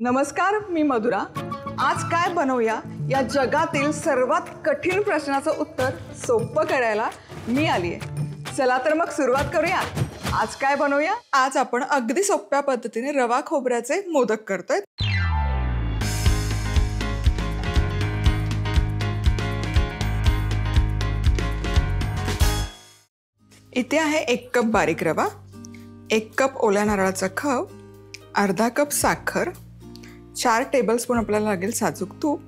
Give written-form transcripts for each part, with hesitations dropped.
नमस्कार, मी मधुरा। आज काय बनवूया या जगातील सर्वात कठीण प्रश्नाचं उत्तर सोपं करायला मी आली आहे। चला तर मग सुरुवात करूया। आज काय बनवूया? आज आपण अगदी सोप्या पद्धतीने रवा खोबऱ्याचे मोदक करतोय। इथे आहे 1 कप बारीक रवा, 1 कप ओल्या नारळाचा खव, अर्धा कप साखर, 4 टेबलस्पून आपल्याला लागेल साजूक तूप,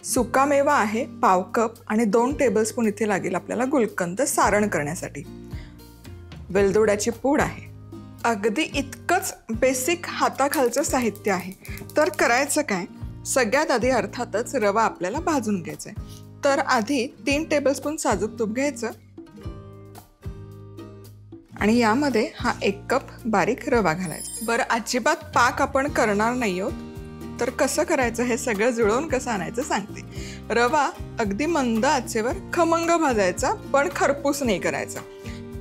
सुका मेवा आहे पाव कप आणि 2 टेबलस्पून इथे लागेल आपल्याला गुलकंद सारण करण्यासाठी। वेलदोड्याची पूड आहे। अगदी इतकंच बेसिक हाताखालचं साहित्य आहे। तर करायचं काय? सगळ्यात आधी अर्थातच रवा आपल्याला भाजून घ्यायचा आहे। तर आधी 3 टेबलस्पून साजूक तूप घ्यायचं आणि यामध्ये हा 1 कप बारीक रवा घालायचा। बरं, अजिबात पाक आपण करणार नाही आहोत, तर कसं करायचं हे सगळं जुळवून कसं आणायचं सांगते। रवा अगदी मंद आचेवर खमंग भाजायचा, पण खरपूस नाही करायचा।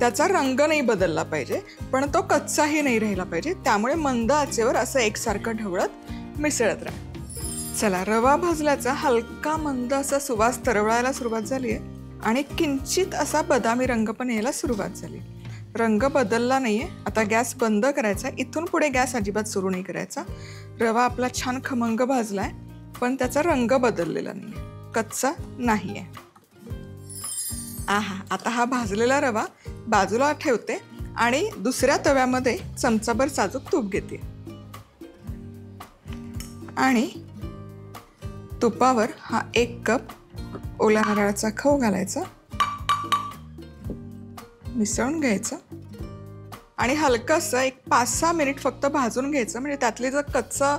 त्याचा रंग नाही बदलला पाहिजे, पण तो कच्चाही नाही राहिला पाहिजे। त्यामुळे मंद आचेवर असं एकसारखं ढवळत मिसळत राहा। चला, रवा भाजल्याचा हलका मंद असा सुवास तरवळायला सुरुवात झाली आहे आणि किंचित असा बदामी रंग पण यायला सुरुवात झाली। रंग बदलला नाहीये। आता गॅस बंद करायचा। इथून पुढे गॅस अजिबात सुरू नाही करायचा। रवा आपला छान खमंग भाजलाय, पण त्याचा रंग बदललेला नाहीये, कच्चा नाहीये। आहा, आता हा भाजलेला रवा बाजूला ठेवते आणि दुसऱ्या तव्यामध्ये चमचाभर साजूक तूप घेते आणि तुपावर हा 1 कप ओल्या नारळाचा खव घालायचा, मिसळून घ्यायचं आणि हलकंसं एक 5-6 मिनिट फक्त भाजून घ्यायचं। म्हणजे त्यातली जो कच्चा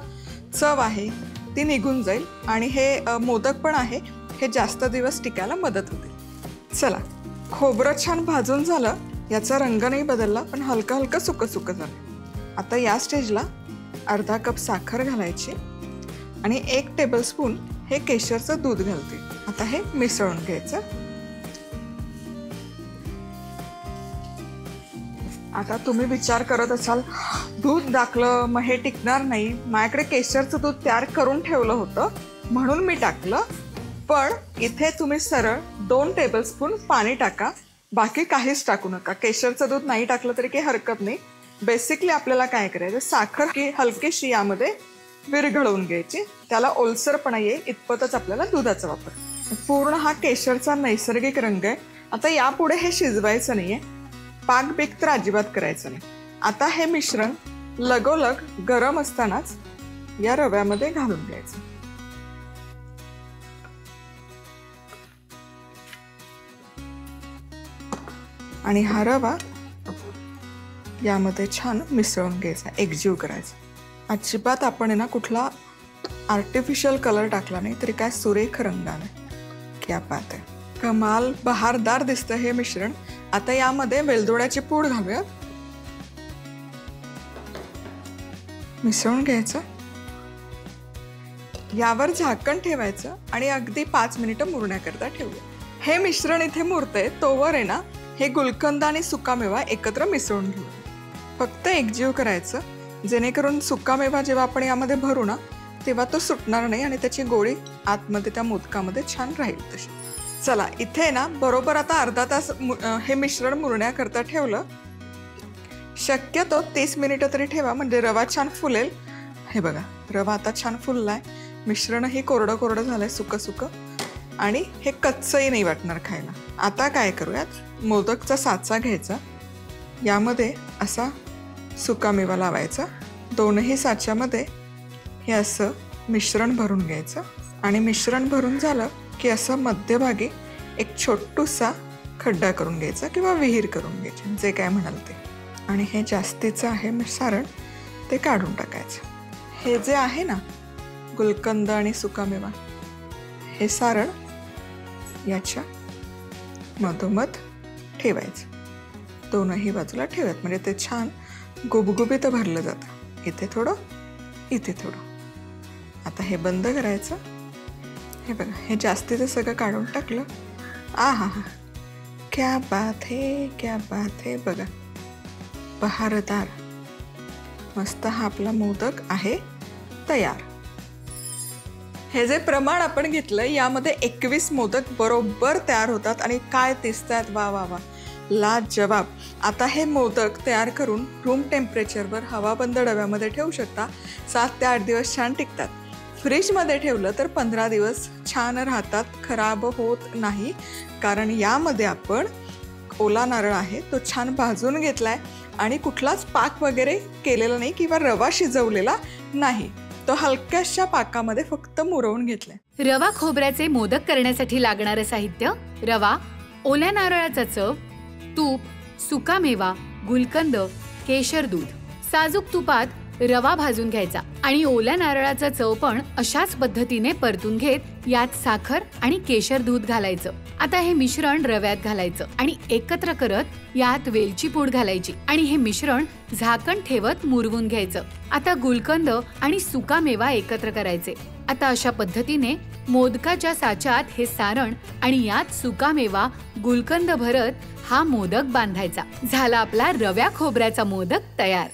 चव आहे ती निघून जाईल आणि हे मोदक पण आहे हे जास्त दिवस टिकायला मदत होते। चला, खोबरं छान भाजून झालं, याचा रंग नाही बदलला, पण हलकं हलकं सुकं सुकं झालं। आता या स्टेजला अर्धा कप साखर घालायची आणि 1 टेबलस्पून हे केशरचं दूध घालते। आता हे मिसळून घ्यायचं। आता तुम्ही विचार करत असाल, दूध टाकलं मग हे टिकणार नाही। माझ्याकडे केशरचं दूध तयार करून ठेवलं होतं म्हणून मी टाकलं, पण इथे तुम्ही सरळ 2 टेबलस्पून पाणी टाका, बाकी काहीच टाकू नका। केशरचं दूध नाही टाकलं तरी काही हरकत नाही। बेसिकली आपल्याला काय करायचं, साखर की हलकीशी यामध्ये विरघळवून घ्यायची, त्याला ओलसरपणा येईल इतपतच आपल्याला दुधाचा वापर। पूर्ण हा केशरचा नैसर्गिक रंग आहे। आता यापुढे हे शिजवायचं नाहीये, पाक बेक तर अजिबात करायचं नाही। आता हे मिश्रण लगोलग गरम असतानाच या रव्यामध्ये घालून घ्यायचं आणि हा रवा यामध्ये छान मिसळून घ्यायचा, एकजीव करायचा। अजिबात आपण ना कुठला आर्टिफिशियल कलर टाकला नाही तरी काय सुरेख रंग आलाय। क्या बात आहे, कमाल बहारदार दिसतं हे मिश्रण। आता यामध्ये वेलदोड्याची पूड घालूयात, मिसळून घ्यायचं, यावर झाकण ठेवायचं आणि अगदी 5 मिनिटं मुरण्याकरता ठेवूया। हे मिश्रण इथे मुरतंय तोवर आहे ना हे गुलकंद आणि सुकामेवा एकत्र मिसळून घेऊ। फक्त एकजीव करायचं, जेणेकरून सुकामेवा जेव्हा आपण यामध्ये भरू ना तेव्हा तो सुटणार नाही आणि त्याची गोळी आतमध्ये त्या मोदकामध्ये छान राहील तशी। चला, इथे ना बरोबर आता अर्धा तास हे मिश्रण मुरण्याकरता ठेवलं। शक्यतो 30 मिनिटं तरी ठेवा, म्हणजे रवा छान फुलेल। हे बघा, रवा आता छान फुललाय, मिश्रणही कोरडं कोरडं झालंय, सुकं सुकं, आणि हे कच्चंही नाही वाटणार खायला। आता काय करूयात, मोदकचा साचा घ्यायचा, यामध्ये असा सुकामेवा लावायचा, दोनही साच्यामध्ये हे असं मिश्रण भरून घ्यायचं आणि मिश्रण भरून झालं की असं मध्यभागी एक छोटूसा खड्डा करून घ्यायचा किंवा विहीर करून घ्यायची, जे काय म्हणाल ते, आणि हे जास्तीचं आहे सारण ते काढून टाकायचं। हे जे आहे ना गुलकंद आणि सुकामेवा, हे सारण याच्या मधोमध ठेवायचं, दोनही बाजूला ठेवत, म्हणजे ते छान गुबगुबीत भरलं जातं। इथे थोडं, इथे थोडं। आता हे बंद करायचं। हे बघा, हे जास्तीचं सगळं काढून टाकलं। आहा हा, क्या बात है, क्या बात है। बघा, बहारदार मस्त हा आपला मोदक आहे तयार. हे जे प्रमाण आपण घेतलंय यामध्ये 21 मोदक बरोबर तयार होतात आणि काय दिसतात, वा वा वा, लाजवाब. आता हे मोदक तयार करून रूम टेम्परेचरवर हवाबंद डब्यामध्ये ठेवू शकता. 7 ते 8 दिवस छान टिकतात. फ्रीजमध्ये ठेवलं तर 15 दिवस छान राहतात, खराब होत नाही. कारण यामध्ये आपण ओला नारळ आहे तो छान भाजून घेतलाय आणि कुठलाच पाक वगैरे केलेला नाही किंवा रवा शिजवलेला नाही. तो हलक्याशा पाकामध्ये फक्त मुरवून घेतलाय. रवा खोबऱ्याचे मोदक करण्यासाठी लागणारं साहित्य: रवा, ओल्या नारळाचा चव, तूप, सुकामेवा, गुलकंद, केशर दूध. साजूक तुपात रवा भाजून घ्यायचा आणि ओल्या नारळाचा चव पण अशाच पद्धतीने परतून घेत यात साखर आणि केशर दूध घालायचं. आता हे मिश्रण रव्यात घालायचं आणि एकत्र करत यात वेलची पूड घालायची आणि हे मिश्रण झाकण ठेवत मुरवून घ्यायचं. आता गुलकंद आणि सुकामेवा एकत्र करायचे. आता अशा पद्धतीने मोदकाच्या साच्यात हे सारण आणि यात सुकामेवा, गुलकंद भरत हा मोदक बांधायचा. झाला आपला रव्या खोबऱ्याचा मोदक तयार.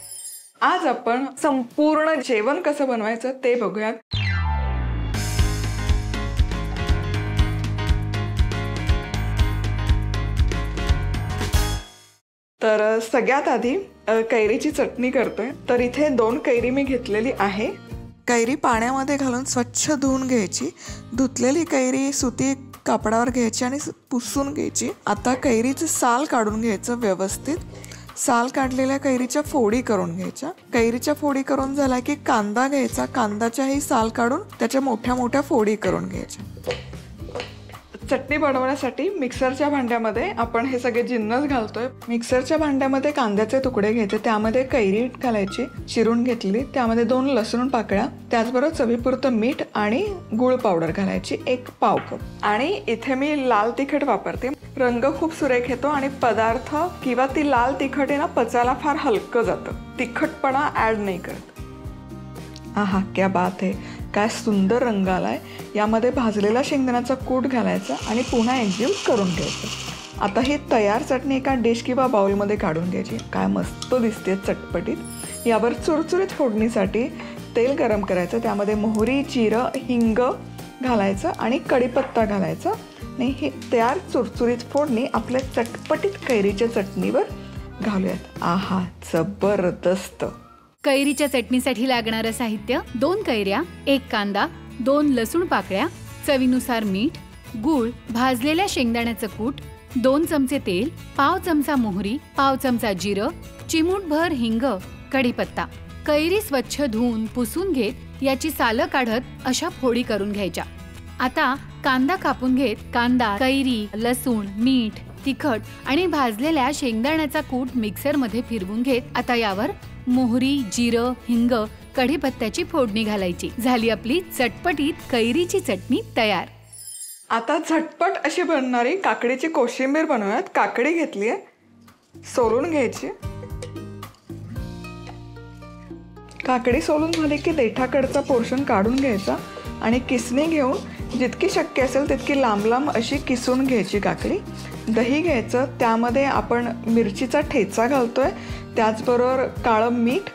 आज आपण संपूर्ण जेवण कसं बनवायचं ते बघूयात. तर सगळ्यात आधी कैरीची चटणी करतोय. तर इथे 2 कैरी मी घेतलेली आहे. कैरी पाण्यामध्ये घालून स्वच्छ धुवून घ्यायची. धुतलेली कैरी सुती कापडावर घ्यायची आणि पुसून घ्यायची. आता कैरीचं साल काढून घ्यायचं व्यवस्थित. साल काढलेल्या कैरीच्या फोडी करून घ्यायच्या. कैरीच्या फोडी करून झाल्या की कांदा घ्यायचा. कांदाच्याही साल काढून त्याच्या मोठ्या मोठ्या फोडी करून घ्यायच्या. चटणी बनवण्यासाठी मिक्सरच्या भांड्यामध्ये आपण हे सगळे जिन्नस घालतोय. मिक्सरच्या भांड्यामध्ये कांद्याचे तुकडे घ्यायचे, त्यामध्ये कैरी घालायची चिरून घेतलेली, त्यामध्ये 2 लसूण पाकळ्या, त्याचबरोबर चवीपुरतं मीठ आणि गुळ पावडर घालायची 1 पाव कप. आणि इथे मी लाल तिखट वापरते. रंग खूप सुरेख येतो आणि पदार्थ किंवा ती लाल तिखट आहे ना पचायला फार हलकं जातं. तिखटपणा ऍड नाही करत. आहा, क्या बात आहे, काय सुंदर रंग आलाय. यामध्ये भाजलेला शेंगदाण्याचा कूट घालायचा आणि पुन्हा एकजीव करून घ्यायचं. आता ही तयार चटणी एका डिश किंवा बाउलमध्ये काढून घ्यायची. काय मस्त दिसते चटपटीत. यावर चुरचुरीत फोडणीसाठी तेल गरम करायचं. त्यामध्ये मोहरी, जिरं, हिंग घालायचं आणि कढीपत्ता घालायचा. आणि ही तयार चुरचुरीत फोडणी आपल्या चटपटीत कैरीच्या चटणीवर घालूयात. आहा, जबरदस्त. कैरीच्या चटणीसाठी लागणारं साहित्य: 2 कैऱ्या, 1 कांदा, 2 लसूण पाकळ्या, चवीनुसार मीठ, गूळ, भाजलेल्या शेंगदाण्याचं कूट, 2 चमचे तेल, पाव चमचा मोहरी, पाव चमचा जिरं, चिमूटभर हिंग, कढीपत्ता. कैरी स्वच्छ धुवून पुसून घेत याची सालं काढत अशा फोडी करून घ्यायच्या. आता कांदा कापून घेत कांदा, कैरी, लसूण, मीठ, तिखट आणि भाजलेल्या शेंगदाण्याचा कूट मिक्सरमध्ये फिरवून घेत आता यावर मोहरी, जिरं, हिंग, कढीपत्त्याची फोडणी घालायची. झाली आपली चटपटीत कैरीची चटणी तयार. आता झटपट अशी बनणारी काकडीची कोशिंबीर बनवूयात. काकडी घेतली आहे, सोलून घ्यायची. काकडी सोलून झाली की देठाकडचा पोर्शन काढून घ्यायचा आणि किसणी घेऊन जितकी शक्य असेल तितकी लांब लांब अशी किसून घ्यायची काकडी. दही घ्यायचं, त्यामध्ये आपण मिरचीचा ठेचा घालतोय, त्याचबरोबर काळं मीठ,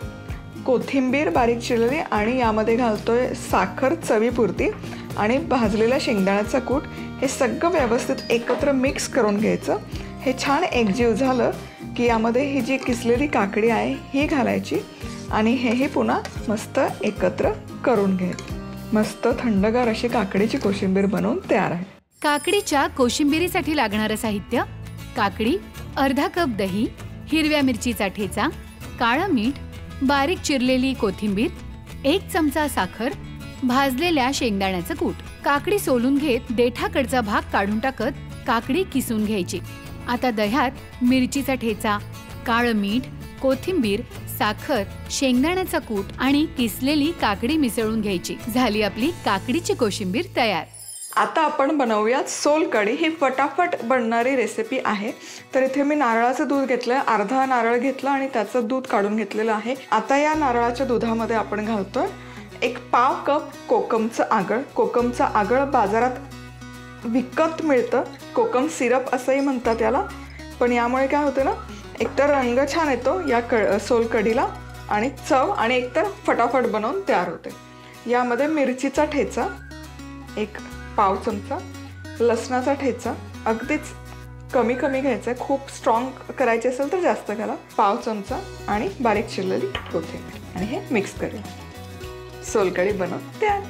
कोथिंबीर बारीक चिरलेली आणि यामध्ये घालतोय साखर चवीपुरती आणि भाजलेला शेंगदाण्याचा कूट. हे सगळं व्यवस्थित एकत्र मिक्स करून घ्यायचं. हे छान एकजीव झालं की यामध्ये ही जी किसलेली काकडी आहे ही घालायची आणि हेही पुन्हा मस्त एकत्र करून घ्यायचं. मस्त थंडगार अशी काकडीची कोशिंबीर बनवून तयार आहे. काकडीच्या कोशिंबिरीसाठी लागणारं साहित्य: काकडी, अर्धा कप दही, हिरव्या मिरचीचा ठेचा, काळं मीठ, बारीक चिरलेली कोथिंबीर, 1 चमचा साखर, भाजलेल्या शेंगदाण्याचं कूट. काकडी सोलून घेत देठाकडचा भाग काढून टाकत काकडी किसून घ्यायची. आता दह्यात मिरचीचा ठेचा, काळं मीठ, कोथिंबीर, साखर, शेंगदाण्याचा कूट आणि किसलेली काकडी मिसळून घ्यायची. झाली आपली काकडीची कोशिंबीर तयार. आता आपण बनवूयात सोलकढी. ही फटाफट बनणारी रेसिपी आहे. तर इथे मी नारळाचं दूध घेतलंय, अर्धा नारळ घेतला आणि त्याचं दूध काढून घेतलेलं आहे. आता या नारळाच्या दुधामध्ये आपण घालतोय 1 पाव कप कोकमचं आगळ. कोकमचं आगळ बाजारात विकत मिळतं, कोकम सिरप असंही म्हणतात याला. पण यामुळे काय होतं ना, एकतर रंग छान येतो या सोलकढीला आणि चव, आणि एकतर फटाफट बनवून तयार होते. यामध्ये मिरचीचा ठेचा एक पाव चमचा, लसणाचा ठेचा अगदीच कमी कमी घ्यायचा आहे, खूप स्ट्रॉंग करायचे असेल तर जास्त घाला, पाव चमचा आणि बारीक चिरलेली कोथिंबीर आणि हे मिक्स करूया. सोलकढी बनव तयार.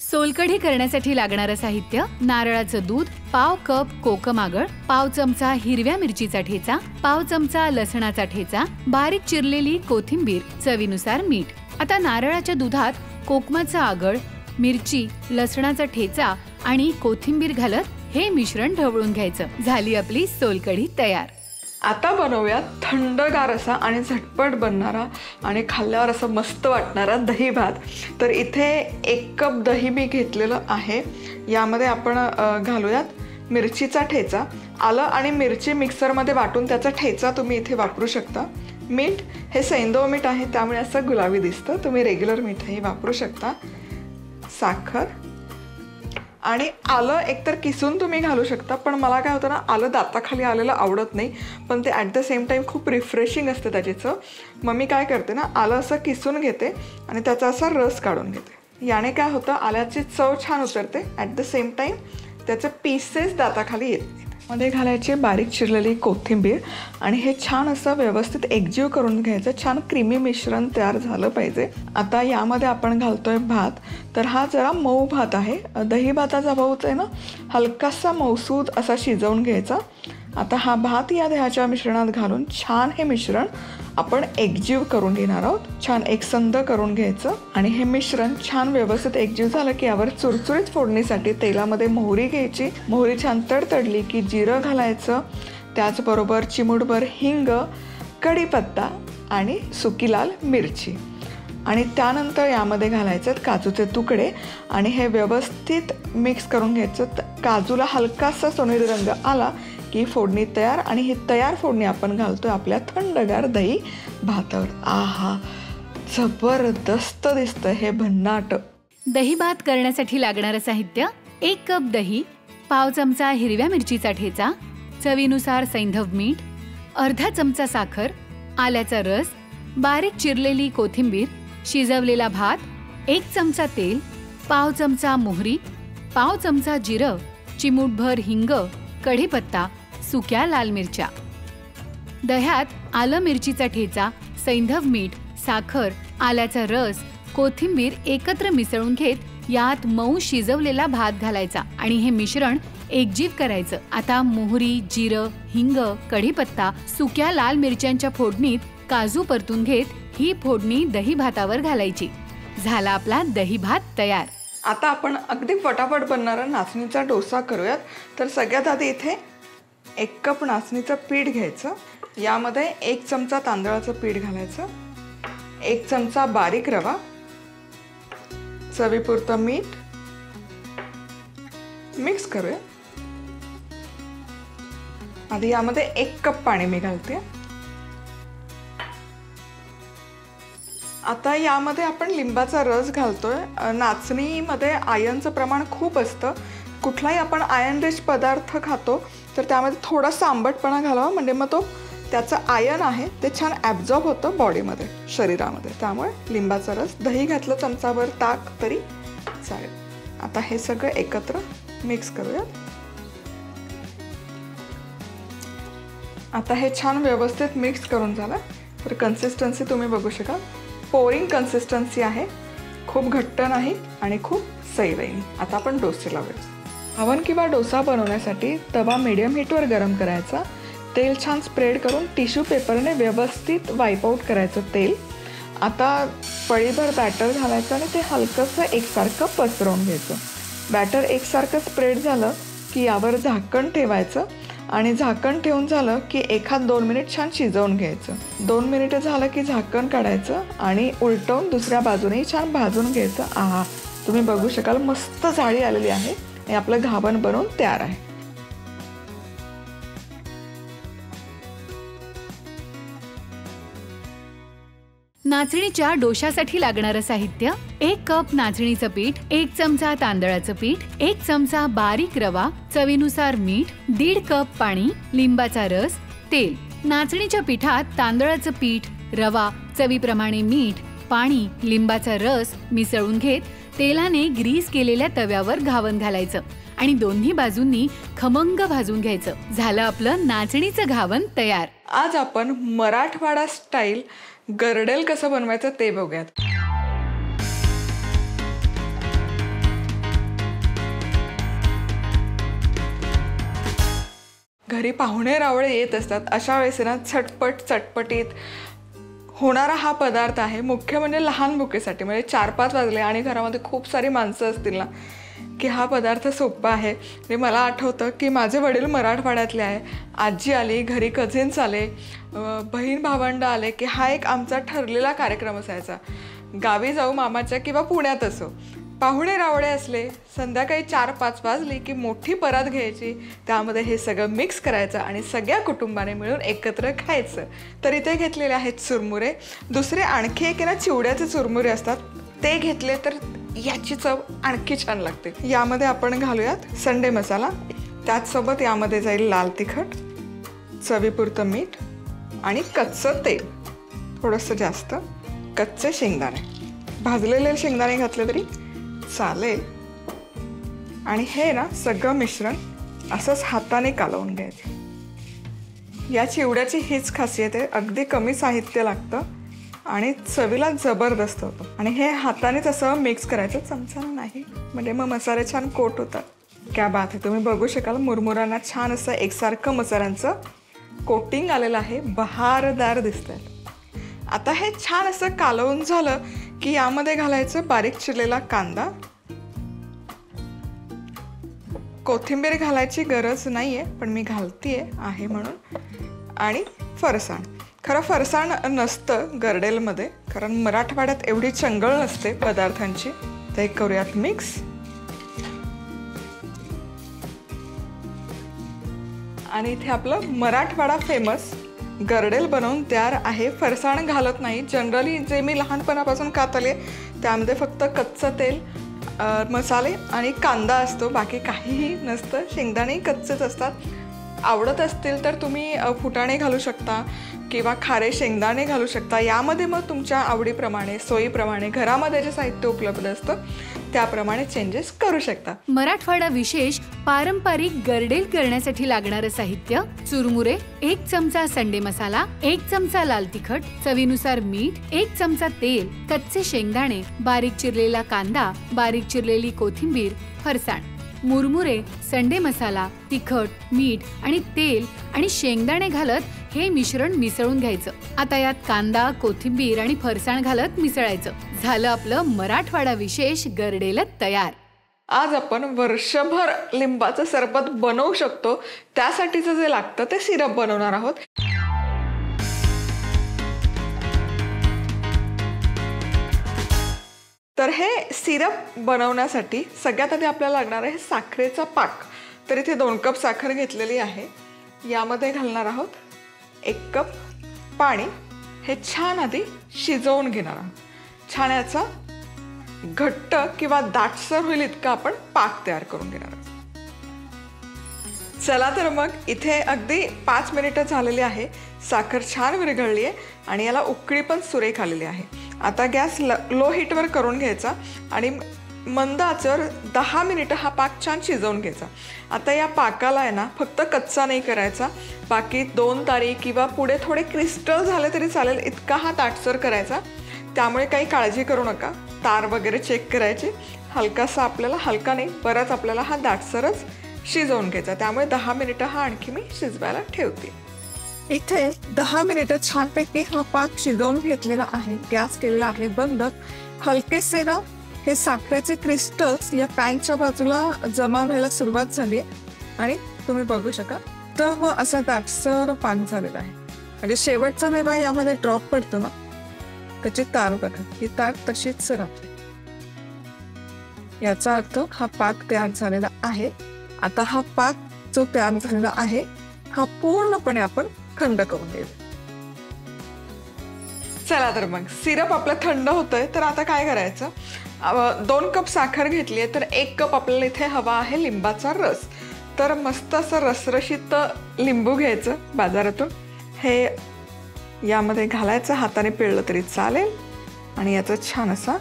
सोलकढी करण्यासाठी लागणारं साहित्य: नारळाचं दूध, पाव कप कोकम आगळ, पाव चमचा हिरव्या मिरचीचा ठेचा, पाव चमचा लसणाचा ठेचा, बारीक चिरलेली कोथिंबीर, चवीनुसार मीठ. आता नारळाच्या दुधात कोकमाचं आगळ, मिरची, लसणाचा ठेचा आणि कोथिंबीर घालत हे मिश्रण ढवळून घ्यायचं. झाली आपली सोलकढी तयार. आता बनवूया थंडगार असा आणि झटपट बनणारा आणि खाल्ल्यावर असं मस्त वाटणारा दही भात. तर इथे 1 कप दही मी घेतलेलं आहे. यामध्ये आपण घालूयात मिरचीचा ठेचा. आलं आणि मिरची मिक्सरमध्ये वाटून त्याचा ठेचा तुम्ही इथे वापरू शकता. मीठ हे सैंधव मीठ आहे त्यामुळे असं गुलाबी दिसतं, तुम्ही रेग्युलर मीठही वापरू शकता. साखर आणि आलं एकतर किसून तुम्ही घालू शकता, पण मला काय होतं ना, आलं दाताखाली आलेलं आवडत नाही, पण ते ॲट द सेम टाईम खूप रिफ्रेशिंग असते त्याची चव. मग मी काय करते ना, आलं असं किसून घेते आणि त्याचा असा रस काढून घेते. याने काय होतं, आल्याची चव छान उतरते, ॲट द सेम टाईम त्याचे पीसेस दाताखाली येत नाहीत. मध्ये घालायची बारीक चिरलेली कोथिंबीर आणि हे छान असं व्यवस्थित एकजीव करून घ्यायचं. छान क्रीमी मिश्रण तयार झालं पाहिजे. आता यामध्ये आपण घालतोय भात. तर हा जरा मऊ भात आहे. दही भाताचा भाऊच आहे ना, हलकासा मऊसूद असा शिजवून घ्यायचा. आता हा भात या दह्याच्या मिश्रणात घालून छान हे मिश्रण आपण एकजीव करून घेणार आहोत. छान एकसंध करून घ्यायचं आणि हे मिश्रण छान व्यवस्थित एकजीव झालं की यावर चुरचुरीत फोडणीसाठी तेलामध्ये मोहरी घ्यायची. मोहरी छान तडतडली की जिरं घालायचं, त्याचबरोबर चिमूटभर हिंग, कढीपत्ता आणि सुकी लाल मिरची आणि त्यानंतर यामध्ये घालायचे काजूचे तुकडे आणि हे व्यवस्थित मिक्स करून घ्यायचं. काजूला हलकासा सोनेरी रंग आला की फोडणी तयार आणि ही तयार फोडणी आपण घालतोय आपल्या थंडगार दही भातावर. आहा, जबरदस्त दिसतं हे भन्नाट. दही भात करण्यासाठी लागणारं साहित्य: 1 कप दही, पाव चमचा हिरव्या मिरचीचा ठेचा, चवीनुसार सैंधव मीठ, अर्धा चमचा साखर, आल्याचा रस, बारीक चिरलेली कोथिंबीर, शिजवलेला भात, 1 चमचा तेल, पाव चमचा मोहरी, पाव चमचा जिरं, चिमूटभर हिंग, कढीपत्ता, सुक्या लाल मिरच्या. दह्यात आलं मिरचीचा ठेचा, सैंधव मीठ, साखर, आल्याचा रस, कोथिंबीर एकत्र मिसळून घेत यात मऊ शिजवलेला भात घालायचा आणि हे मिश्रण एकजीव करायचं. आता मोहरी, जिरं, हिंग, कढीपत्ता, सुक्या लाल मिरच्यांच्या फोडणीत काजू परतून घेत ही फोडणी दही भातावर घालायची. झाला आपला दही भात तयार. आता आपण अगदी फटाफट बनणारा नाचणीचा डोसा करूयात. तर सगळ्यात आधी इथे 1 कप नाचणीचं पीठ घ्यायचं. यामध्ये 1 चमचा तांदळाचं पीठ घालायचं, 1 चमचा बारीक रवा, चवीपुरतं मीठ, मिक्स करूया. आधी यामध्ये 1 कप पाणी मी घालते. आता यामध्ये आपण लिंबाचा रस घालतोय. नाचणीमध्ये आयर्नचं प्रमाण खूप असतं. कुठलाही आपण आयर्न रिच पदार्थ खातो तर त्यामध्ये थोडासा आंबटपणा घालावा, म्हणजे मग तो त्याचं आयर्न आहे ते छान ॲब्झॉर्ब होतं बॉडीमध्ये, शरीरामध्ये. त्यामुळे लिंबाचा रस, दही घातलं चमचाभर, ताक तरी चालेल. आता हे सगळं एकत्र मिक्स करूयात. आता हे छान व्यवस्थित मिक्स करून झालं. तर कन्सिस्टन्सी तुम्ही बघू शकाल, पोरिंग कन्सिस्टन्सी आहे, खूप घट्ट नाही आणि खूप सैलही नाही. आता आपण डोसे लावूया. हवन किंवा डोसा बनवण्यासाठी तवा मीडियम हीटवर गरम करायचा. तेल छान स्प्रेड करून टिश्यू पेपरने व्यवस्थित वाईप आउट करायचं तेल. आता पळीभर बॅटर घालायचं आणि ते हलकंसं एकसारखं पसरवून घ्यायचं. बॅटर एकसारखं स्प्रेड झालं की यावर झाकण ठेवायचं आणि झाकण ठेवून झालं की 1-2 मिनिट छान शिजवून घ्यायचं. 2 मिनिटं झालं की झाकण काढायचं आणि उलटवून दुसऱ्या बाजूनेही छान भाजून घ्यायचं. आहा, तुम्ही बघू शकाल मस्त जाळी आलेली आहे आणि आपलं घावण बनवून तयार आहे. नाचणीच्या डोशासाठी लागणारं साहित्य: 1 कप नाचणीचं पीठ, 1 चमचा तांदळाचं पीठ, 1 चमचा बारीक रवा, चवीनुसार मीठ, 1.5 कप पाणी, लिंबाचा रस, तेल. नाचणीच्या पिठात तांदळाचं पीठ, रवा, चवीप्रमाणे मीठ, पाणी, लिंबाचा रस मिसळून घेत तेलाने ग्रीस केलेल्या तव्यावर घावन घालायचं आणि दोन्ही बाजूंनी खमंग भाजून घ्यायचं. झालं आपलं नाचणीचं घावन तयार. आज आपण मराठवाडा स्टाईल गरडेल कसं बनवायचं ते बघूयात. घरी पाहुणे रावळे येत असतात, अशा वेळेस ना झटपट चटपटीत होणारा हा पदार्थ आहे. मुख्य म्हणजे लहान भुकेसाठी, म्हणजे 4-5 वाजले आणि घरामध्ये खूप सारी माणसं असतील ना की हा पदार्थ सोपा आहे. म्हणजे मला आठवतं की माझे वडील मराठवाड्यातले आहे. आजी आली, घरी कझिन्स आले, बहीण भावंड आले की हा एक आमचा ठरलेला कार्यक्रम असायचा. गावी जाऊ मामाच्या किंवा पुण्यात असो, पाहुणे रावळे असले, संध्याकाळी 4-5 वाजली की मोठी परात घ्यायची, त्यामध्ये हे सगळं मिक्स करायचं आणि सगळ्या कुटुंबाने मिळून एकत्र खायचं. तर इथे घेतलेले आहेत चुरमुरे. दुसरे आणखी एक ना चिवड्याचे चुरमुरे असतात, ते घेतले तर याची चव आणखी छान लागते. यामध्ये आपण घालूयात संडे मसाला, त्याचसोबत यामध्ये जाईल लाल तिखट, चवीपुरतं मीठ आणि कच्चं तेल थोडंसं जास्त, कच्चे शेंगदाणे, भाजलेले शेंगदाणे घातले तरी चालेल. आणि हे ना सगळं मिश्रण असंच हाताने कालवून घ्यायचं. या चिवड्याची हीच खासियत आहे, अगदी कमी साहित्य लागतं आणि चवीला जबरदस्त होतं. आणि हे हातानेच असं मिक्स करायचं, चमचानं नाही, म्हणजे मग मसाले छान कोट होतात. क्या बात आहे. तुम्ही बघू शकाल मुरमुरांना छान असं एकसारखं मसाल्यांचं कोटिंग आलेलं आहे, बहारदार दिसतंय. आता हे छान असं कालवून झालं की यामध्ये घालायचं बारीक चिरलेला कांदा. कोथिंबीर घालायची गरज नाही आहे, पण मी घालतीये आहे म्हणून. आणि फरसाण. खरं फरसाण नसतं गरडेलमध्ये, कारण मराठवाड्यात एवढी चंगळ नसते पदार्थांची. ते करूयात मिक्स. आणि इथे आपलं मराठवाडा फेमस गरडेल बनवून तयार आहे. फरसाण घालत नाही. जनरली जे मी लहानपणापासून खात आले त्यामध्ये फक्त कच्चं तेल, मसाले आणि कांदा असतो, बाकी काहीही नसतं. शेंगदाणे कच्चेच असतात. आवडत असतील तर तुम्ही फुटाणे घालू शकता किंवा खारे शेंगदाणे घालू शकता. यामध्ये मग तुमच्या आवडीप्रमाणे, सोयीप्रमाणे, घरामध्ये जे साहित्य उपलब्ध असतं त्याप्रमाणे चेंजेस करू शकता. मराठवाडा विशेष पारंपरिक गरडेल करण्यासाठी लागणारं साहित्य: चुरमुरे, 1 चमचा संडे मसाला, 1 चमचा लाल तिखट, चवीनुसार मीठ, 1 चमचा तेल, कच्चे शेंगदाणे, बारीक चिरलेला कांदा, बारीक चिरलेली कोथिंबीर, फरसाण. मुरमुरे, संडे मसाला, तिखट, मीठ आणि तेल आणि शेंगदाणे घालत हे मिश्रण मिसळून घ्यायचं. आता यात कांदा, कोथिंबीर आणि फरसाण घालत मिसळायचं. झालं आपलं मराठवाडा विशेष गरडेल तयार. आज आपण वर्षभर लिंबाचं सरबत बनवू शकतो. त्यासाठीचं जे लागतं ते सिरप बनवणार आहोत. तर हे सिरप बनवण्यासाठी सगळ्यात आधी आपल्याला लागणार आहे साखरेचा पाक. तर इथे 2 कप साखर घेतलेली आहे. यामध्ये घालणार आहोत 1 कप पाणी. हे छान आधी शिजवून घेणार आहोत. छान याचा घट्ट किंवा दाटसर होईल इतका आपण पाक तयार करून घेणार आहोत. चला तर मग इथे अगदी 5 मिनिटं झालेली आहे. साखर छान विरघळली आहे आणि याला उकळी पण सुरेख आलेली आहे. आता गॅस लो हीटवर करून घ्यायचा आणि मंद आचेवर 10 मिनिटं हा पाक छान शिजवून घ्यायचा. आता या पाकाला आहे ना फक्त कच्चा नाही करायचा, बाकी 2 तारी किंवा पुढे थोडे क्रिस्टल झाले तरी चालेल इतका हा दाटसर करायचा. त्यामुळे काही काळजी करू नका. तार वगैरे चेक करायची. हलकासा आपल्याला, हलका नाही बराच आपल्याला हा दाटसरच शिजवून घ्यायचा. त्यामुळे 10 मिनिटं हा आणखी मी शिजवायला ठेवते. इथे 10 मिनिटं छानपैकी हा पाक शिजवून घेतलेला आहे. गॅस केलेला आहे बंद. हलकेसे ना हे साखरेचे क्रिस्टल्स या पॅनच्या बाजूला जमा व्हायला सुरुवात झाली आणि तुम्ही बघू शकाल तर मग असा दाटसर पाक झालेला आहे. म्हणजे शेवटचा मेवा यामध्ये ड्रॉप पडतो ना, त्याची तार बघा, ही तार तशीच राहते. याचा अर्थ हा पाक तयार झालेला आहे. आता हा पाक जो तयार झालेला आहे हा पूर्णपणे आपण थंड करून देऊ. चला तर मग सिरप आपलं थंड होतंय. तर आता काय करायचं, 2 कप साखर घेतली आहे तर 1 कप आपल्याला इथे हवा आहे लिंबाचा रस. तर मस्त असं रसरशीत लिंबू घ्यायचं बाजारातून. हे यामध्ये घालायचं, हाताने पिळलं तरी चालेल. आणि याचा छान असा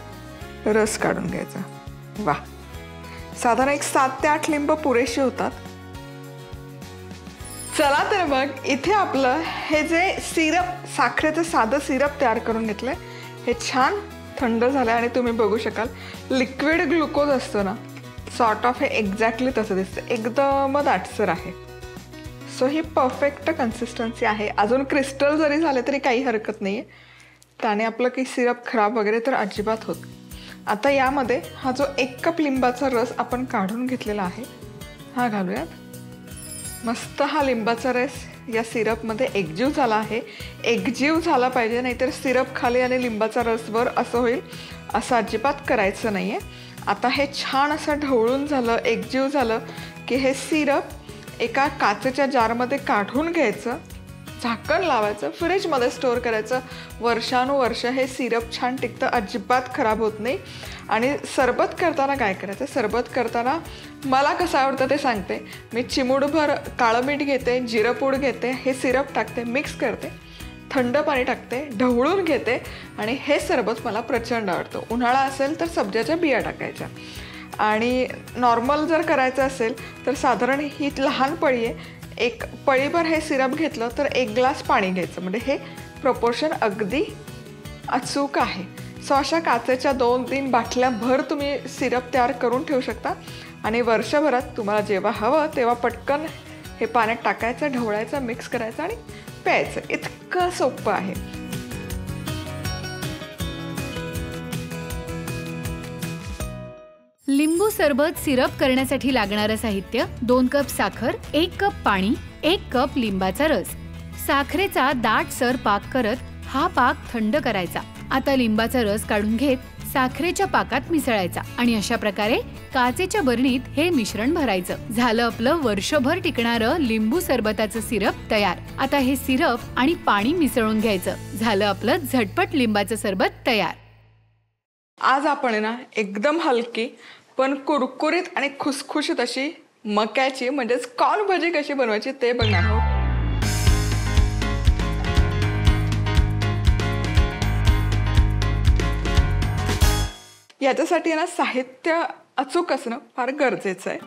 रस काढून घ्यायचा. वा, साधारण एक 7 ते 8 लिंब पुरेशी होतात. चला तर मग इथे आपलं हे जे सिरप, साखरेचं साधं सिरप तयार करून घेतलंय, हे छान थंड झालं आणि तुम्ही बघू शकाल लिक्विड ग्लुकोज असतं ना, सॉर्ट ऑफ हे एक्झॅक्टली तसं दिसतं, एकदम दाटसर आहे. सो ही परफेक्ट कन्सिस्टन्सी आहे. अजून क्रिस्टल जरी झाले तरी काही हरकत नाही आहे, त्याने आपलं काही सिरप खराब वगैरे तर अजिबात होत. आता यामध्ये हा जो 1 कप लिंबाचा रस आपण काढून घेतलेला आहे हा घालूयात. मस्त हा लिंबाचा रस या सिरपमध्ये एकजीव झाला आहे. एकजीव झाला पाहिजे, नाहीतर सिरप खाली आणि लिंबाचा रस वर असं होईल. असं अजिबात करायचं नाही आहे. आता हे छान असं ढवळून झालं, एकजीव झालं की हे सिरप एका काचेच्या जारमध्ये काढून घ्यायचं, झाकण लावायचं, फ्रीजमध्ये स्टोअर करायचं. वर्षानुवर्ष हे सिरप छान टिकतं, अजिबात खराब होत नाही. आणि सरबत करताना काय करायचं, सरबत करताना मला कसं आवडतं ते सांगते. मी चिमूटभर काळं मीठ घेते, जिरंपूड घेते, हे सिरप टाकते, मिक्स करते, थंड पाणी टाकते, ढवळून घेते आणि हे सरबत मला प्रचंड आवडतं. उन्हाळा असेल तर सब्जाच्या बिया टाकायच्या. आणि नॉर्मल जर करायचं असेल तर साधारण ही लहान पळी आहे, 1 पळीभर हे सिरप घेतलं तर 1 ग्लास पाणी घ्यायचं. म्हणजे हे प्रपोर्शन अगदी अचूक आहे. सो अशा काचेच्या 2-3 बाटल्याभर तुम्ही सिरप तयार करून ठेवू शकता आणि वर्षभरात तुम्हाला जेव्हा हवं तेव्हा पटकन हे पाण्यात टाकायचं, ढवळायचं, मिक्स करायचं आणि प्यायचं. इतकं सोपं आहे. लिंबू सरबत सिरप करण्यासाठी लागणारं साहित्य: 2 कप साखर, 1 कप पाणी, 1 कप लिंबाचा रस. साखरेचा दाटसर पाक करत हा पाक थंड करायचा. आता लिंबाचा रस काढून घेत साखरेच्या पाकात मिसळायचा आणि अशा प्रकारे काचेच्या बरणीत हे मिश्रण भरायचं. झालं आपलं वर्षभर टिकणारं लिंबू सरबताचं सिरप तयार. आता हे सिरप आणि पाणी मिसळून घ्यायचं. झालं आपलं झटपट लिंबाचं सरबत तयार. आज आपण ना एकदम हलकी पण कुरकुरीत आणि खुसखुशीत अशी मक्याची म्हणजेच कॉर्न भजी कशी बनवायची ते बघणार आहोत. याच्यासाठी ना साहित्य अचूक असणं फार गरजेचं आहे.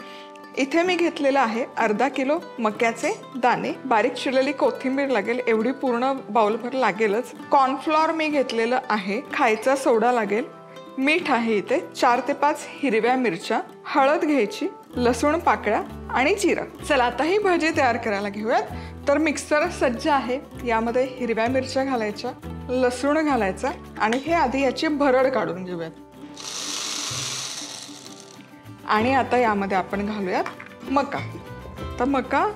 इथे मी घेतलेलं आहे 1/2 किलो मक्याचे दाणे, बारीक चिरलेली कोथिंबीर लागेल, एवढी पूर्ण बाउलभर लागेलच. कॉर्नफ्लॉर मी घेतलेलं आहे, खायचा सोडा लागेल, मीठ आहे इथे, 4 ते 5 हिरव्या मिरच्या, हळद घ्यायची, लसूण पाकळ्या आणि जिरं. चला आता ही भजी तयार करायला घेऊयात. तर मिक्सर सज्ज आहे. यामध्ये हिरव्या मिरच्या घालायच्या, लसूण घालायचा आणि हे आधी याची भरड काढून घेऊयात. आणि आता यामध्ये आपण घालूयात मका. तर मका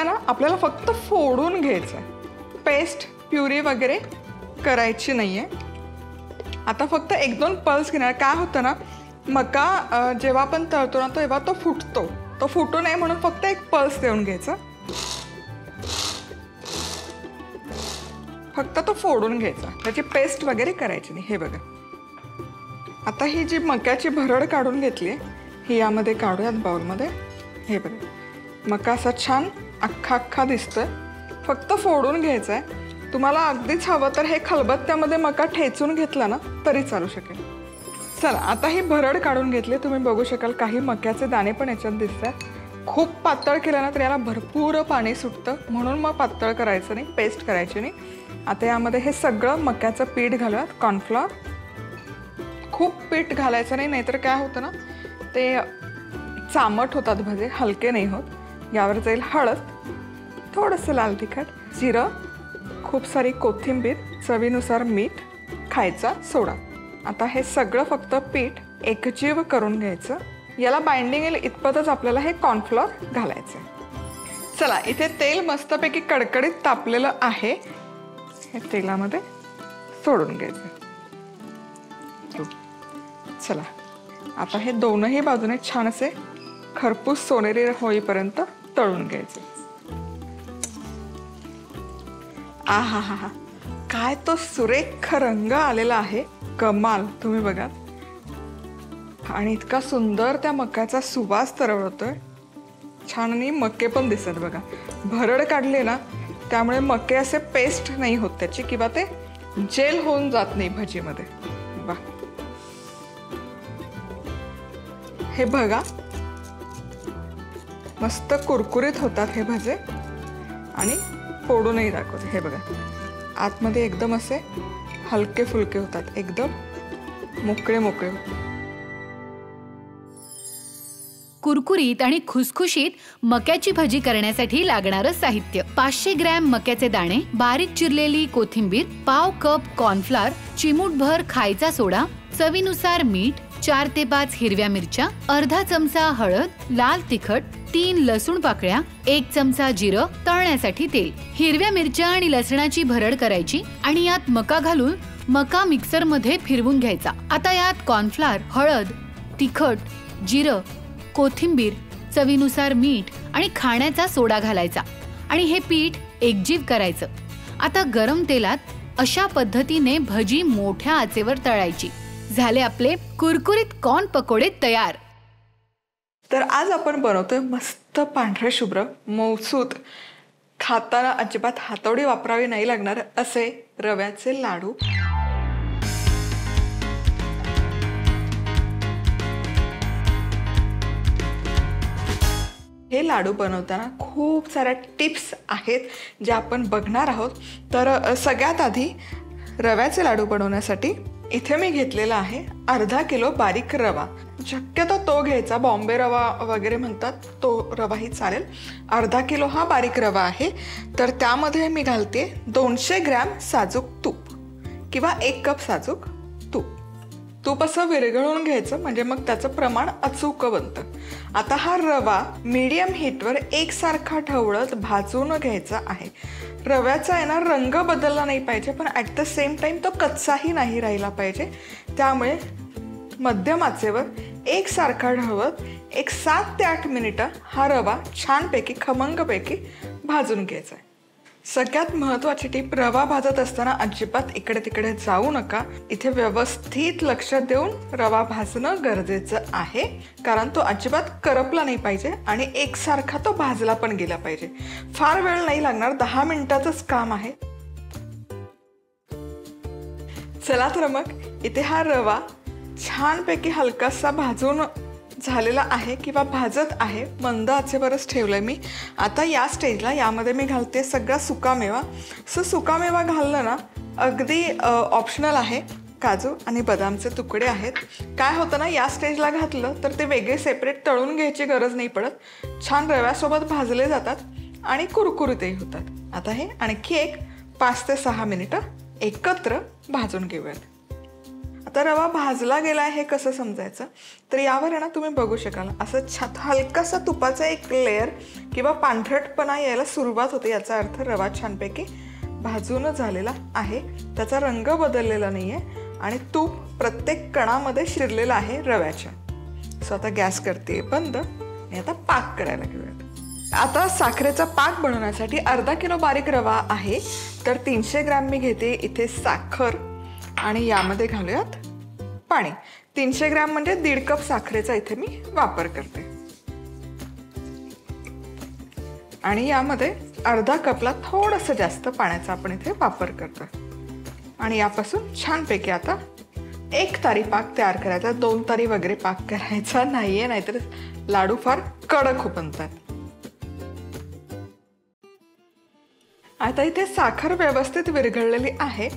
ना आपल्याला फक्त फोडून घ्यायचं, पेस्ट प्युरी वगैरे करायची नाहीये. आता फक्त 1-2 पल्स घेणार. काय होतं ना, मका जेव्हा आपण तळतो ना तेव्हा तो फुटतो. तो फुटू नये म्हणून फक्त 1 पल्स देऊन घ्यायचा, फक्त तो फोडून घ्यायचा, त्याची पेस्ट वगैरे करायची नाही. हे बघा, आता ही जी मक्याची भरड काढून घेतली ही यामध्ये काढूयात बाउलमध्ये. हे बघा, मका असा छान अख्खा दिसतोय, फक्त फोडून घ्यायचा आहे. तुम्हाला अगदीच हवं तर हे खलबत्त्यामध्ये मका ठेचून घेतला ना तरी चालू शकेल. चला आता ही भरड काढून घेतली. तुम्ही बघू शकाल काही मक्याचे दाणे पण याच्यात दिसतात. खूप पातळ केलं ना तर याला भरपूर पाणी सुटतं, म्हणून मग पातळ करायचं नाही, पेस्ट करायची नाही. आता यामध्ये हे सगळं मक्याचं पीठ घालूयात, कॉर्नफ्लॉर. खूप पीठ घालायचं नाही, नाहीतर काय होतं ना ते चामट होतात भजे, हलके नाही होत. यावर जाईल हळद, थोडंसं लाल तिखट, जिरं, खूप सारी कोथिंबीर, चवीनुसार मीठ, खायचा सोडा. आता हे सगळं फक्त पीठ एकजीव करून घ्यायचं. याला बाइंडिंग येईल इतपतच आपल्याला हे कॉर्नफ्लॉर घालायचं. चला इथे तेल मस्तपैकी कडकडीत तापलेलं आहे, हे तेलामध्ये सोडून घ्यायचं. चला आता हे दोनही बाजूने छान असे खरपूस सोनेरी होईपर्यंत तळून घ्यायचे. आहा हा हा, काय तो सुरेख रंग आलेला आहे, कमाल. तुम्ही बघा, आणि इतका सुंदर त्या मक्याचा सुवास तरवळतोय छान. आणि मके पण दिसत बघा, भरड काढली ना त्यामुळे मके असे पेस्ट नाही होत त्याची, किंवा ते जेल होऊन जात नाही भजीमध्ये। बघा हे बघा मस्त कुरकुरीत होतात हे भजे आणि फोडूनही दाखवते। हे बघा आतमध्ये एकदम असे हलके फुलके होतात, एकदम मोकळे मोकळे होतात। कुरकुरीत आणि खुसखुशीत मक्याची भजी करण्यासाठी लागणारं साहित्य: 500 ग्रॅम मक्याचे दाणे, बारीक चिरलेली कोथिंबीर, पाव कप कॉर्नफ्लॉर, चिमूटभर खायचा सोडा, चवीनुसार मीठ, 4 ते 5 हिरव्या मिरच्या, अर्धा चमचा हळद, लाल तिखट, 3 लसूण पाकळ्या, 1 चमचा जिरं, तळण्यासाठी तेल। हिरव्या मिरच्या आणि लसणाची भरड करायची आणि यात मका घालून मका मिक्सर मध्ये फिरवून घ्यायचा। आता यात कॉर्नफ्लॉर, हळद, तिखट, जिरं, कोथिंबीर, चवीनुसार मीठ आणि खाण्याचा सोडा घालायचा आणि हे पीठ एकजीव करायचं। आता गरम तेलात अशा पद्धतीने भजी मोठ्या आचेवर तळायची। झाले आपले कुरकुरीत कॉर्न पकोडे तयार। तर आज आपण बनवतोय मस्त पांढरे शुभ्र मौसूत, खाताना अजिबात हातोडी वापरावी नाही लागणार असे रव्याचे लाडू। हे लाडू बनवताना खूप साऱ्या टिप्स आहेत ज्या आपण बघणार आहोत। तर सगळ्यात आधी रव्याचे लाडू बनवण्यासाठी इथे मी घेतलेला आहे अर्धा किलो बारीक रवा। शक्यतो तो घ्यायचा, बॉम्बे रवा वगैरे म्हणतात तो रवाही चालेल। अर्धा किलो हा बारीक रवा आहे। तर त्यामध्ये मी घालते 200 ग्रॅम साजूक तूप किंवा 1 कप साजूक तूप। तूप असं विरघळून घ्यायचं म्हणजे मग त्याचं प्रमाण अचूक बनतं। आता हा रवा मीडियम हीटवर एकसारखा ढवळत भाजून घ्यायचा आहे। रव्याचा आहे ना रंग बदलला नाही पाहिजे, पण ॲट द सेम टाइम तो कच्चाही नाही राहिला पाहिजे। त्यामुळे मध्यम आचेवर एकसारखा ढवळत 7 ते 8 मिनिटं हा रवा छानपैकी खमंगपैकी भाजून घ्यायचा आहे। सगळ्यात महत्त्वाची टीप, रवा भाजत असताना अजिबात इकडे तिकडे जाऊ नका। इथे व्यवस्थित लक्ष देऊन रवा भाजणं गरजेचं आहे, कारण तो अजिबात करपला नाही पाहिजे आणि एकसारखा तो भाजला पण गेला पाहिजे। फार वेळ नाही लागणार, 10 मिनिटाचंच काम आहे। चला तर मग इथे हा रवा छानपैकी हलकासा भाजून झालेला आहे किंवा भाजत आहे, मंद आचेवरच ठेवलंय मी। आता या स्टेजला यामध्ये मी घालते सगळा सुकामेवा। सुकामेवा घालणं ना अगदी ऑप्शनल आहे। काजू आणि बदामचे तुकडे आहेत। काय होतं ना, या स्टेजला घातलं तर ते वेगळे सेपरेट तळून घ्यायची गरज नाही पडत, छान रव्यासोबत भाजले जातात आणि कुरकुरीतही होतात। आता हे आणखी 5 ते 6 मिनिटं एकत्र भाजून घेऊयात। आता रवा भाजला गेला हे कसं समजायचं, तर यावर आहे ना तुम्ही बघू शकाल असं हलकासा तुपाचा एक लेअर किंवा पांढरटपणा यायला सुरुवात होते। याचा अर्थ रवा छानपैकी भाजून झालेला आहे, त्याचा रंग बदललेला नाही आहे आणि तूप प्रत्येक कणामध्ये शिरलेलं आहे रव्याच्या। आता गॅस करते बंद आणि आता पाक करायला घेऊयात। आता साखरेचा पाक बनवण्यासाठी अर्धा किलो बारीक रवा आहे, तर 300 ग्रॅम मी घेते इथे साखर आणि यामध्ये घालूयात पाणी। 300 ग्रॅम म्हणजे 1.5 कप साखरेचा इथे मी वापर करते आणि यामध्ये अर्धा कपला थोडंसं जास्त पाण्याचा आपण इथे वापर करतो आणि यापासून छानपैकी आता 1 तारी पाक तयार करायचा, 2 तारी वगैरे पाक करायचा नाहीये, नाहीतर लाडू फार कडक बनतात। आता इथे साखर व्यवस्थित विरघळलेली आहे।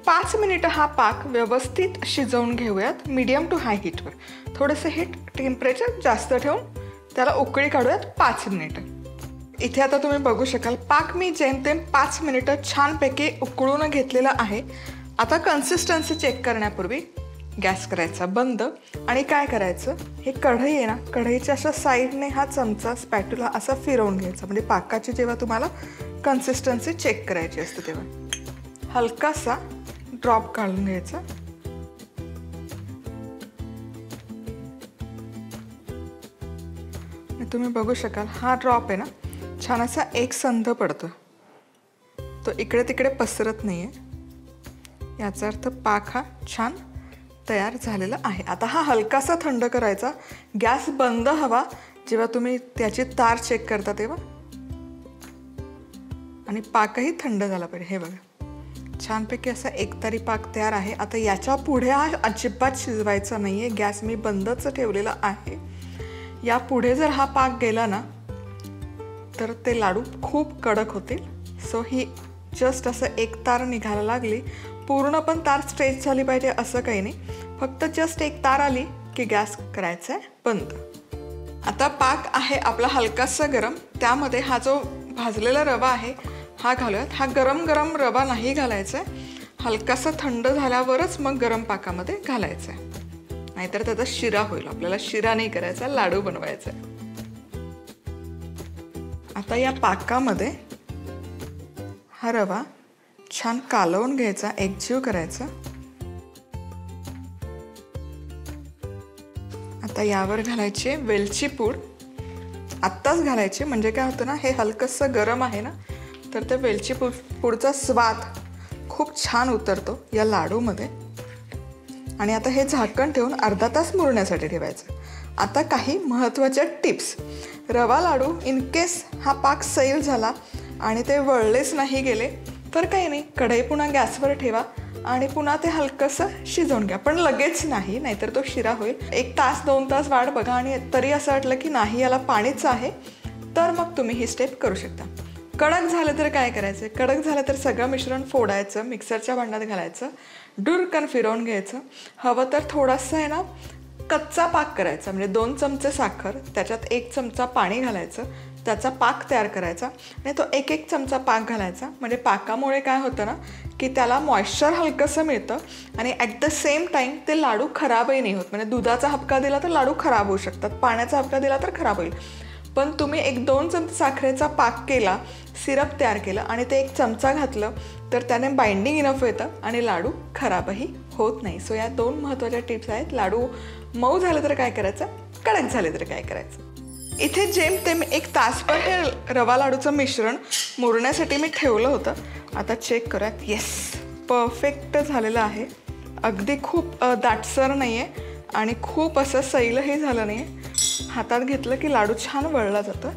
5 मिनिटं हा पाक व्यवस्थित शिजवून घेऊयात मीडियम टू हाय हीटवर। थोडंसं हीट टेम्परेचर जास्त ठेवून त्याला उकळी काढूयात 5 मिनिटं। इथे आता तुम्ही बघू शकाल पाक मी जेमतेम 5 मिनिटं छानपैकी उकळून घेतलेला आहे। आता कन्सिस्टन्सी चेक करण्यापूर्वी गॅस करायचा बंद आणि काय करायचं, हे कढई आहे ना, कढईच्या अशा साईडने हा चमचा स्पॅटुला असा फिरवून घ्यायचा, म्हणजे पाकाची जेव्हा तुम्हाला कन्सिस्टन्सी चेक करायची असते तेव्हा हलकासा ड्रॉप काढून घ्यायचा। तुम्ही बघू शकाल हा ड्रॉप आहे ना छान असा एक संध पडतो, तो इकडे तिकडे पसरत नाहीये, याचा अर्थ पाक हा छान तयार झालेला आहे। आता हा हलकासा थंड करायचा, गॅस बंद हवा जेव्हा तुम्ही त्याची तार चेक करता तेव्हा, आणि पाकही थंड झाला पाहिजे। हे बघा छानपैकी असा एकतारी पाक तयार आहे. आता याच्या पुढे हा अजिबात शिजवायचा नाही आहे. गॅस मी बंदच ठेवलेला आहे. या पुढे जर हा पाक गेला ना तर ते लाडू खूप कडक होतील. सो ही जस्ट असं एक तार निघायला लागली. पूर्ण पण तार स्ट्रेच झाली पाहिजे असं काही नाही. फक्त जस्ट एक तार आली की गॅस करायचा आहे बंद. आता पाक आहे आपला हलकासा गरम. त्यामध्ये हा जो भाजलेला रवा आहे हा घालूयात. हा गरम गरम रवा नाही घालायचा आहे. हलकासा थंड झाल्यावरच मग गरम पाकामध्ये घालायचा आहे. नाहीतर त्याचा शिरा होईल. आपल्याला शिरा नाही करायचा, लाडू बनवायचा आहे. आता या पाकामध्ये हा रवा छान कालवून घ्यायचा, एकजीव करायचा. आता यावर घालायची वेलची पूड. आत्ताच घालायची म्हणजे काय होतं ना, हे हलकंसं गरम आहे ना तर ते वेलची पूडचा स्वाद खूप छान उतरतो या लाडूमध्ये. आणि आता हे झाकण ठेवून अर्धा तास मुरण्यासाठी ठेवायचं. आता काही महत्त्वाच्या टिप्स. रवा लाडू इन केस हा पाक सैल झाला आणि ते वळलेच नाही गेले तर काही नाही, कढई पुन्हा गॅसवर ठेवा आणि पुन्हा ते हलकंसं शिजवून घ्या. पण लगेच नाही, नाहीतर तो शिरा होईल. 1 तास 2 तास वाट बघा आणि तरी असं वाटलं की नाही याला पाणीच आहे तर मग तुम्ही ही स्टेप करू शकता. कडक झालं तर काय करायचं, कडक झालं तर सगळं मिश्रण फोडायचं, मिक्सरच्या भांड्यात घालायचं, डुरकन फिरवून घ्यायचं. हवं तर थोडंसं आहे ना कच्चा पाक करायचा. म्हणजे 2 चमचे साखर, त्याच्यात 1 चमचा पाणी घालायचं, त्याचा पाक तयार करायचा आणि तो 1 चमचा पाक घालायचा. म्हणजे पाकामुळे काय होतं ना की त्याला मॉइश्चर हलकंसं मिळतं आणि ॲट द सेम टाईम ते लाडू खराबही नाही होत. म्हणजे दुधाचा हबका दिला तर लाडू खराब होऊ शकतात, पाण्याचा हबका दिला तर खराब होईल. पण तुम्ही 1-2 चमचे साखरेचा पाक केला, सिरप तयार केलं आणि ते 1 चमचा घातलं तर त्याने बाइंडिंग इनफ येतं आणि लाडू खराबही होत नाही. सो या 2 महत्त्वाच्या टिप्स आहेत. लाडू मऊ झाले तर काय करायचं, कडक झाले तर काय करायचं. इथे जेमतेम 1 तासभर हे रवा लाडूचं मिश्रण मुरण्यासाठी मी ठेवलं होतं. आता चेक करूयात. येस, परफेक्ट झालेलं आहे. अगदी खूप दाटसर नाही आहे आणि खूप असं सैलही झालं नाही आहे. हातात घेतलं की लाडू छान वळला जातं.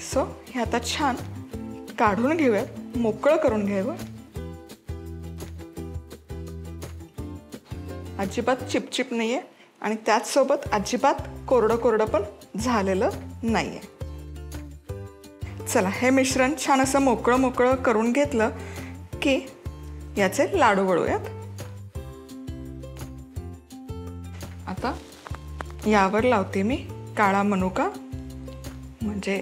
सो हे आता छान काढून घेऊयात, मोकळं करून घ्यावं. अजिबात चिपचिप नाही आहे आणि त्याचसोबत अजिबात कोरडं कोरडं पण झालेलं नाही आहे. चला, हे मिश्रण छान असं मोकळं मोकळं करून घेतलं की याचे लाडू वळूयात. आता यावर लावते मी काळा मनुका. म्हणजे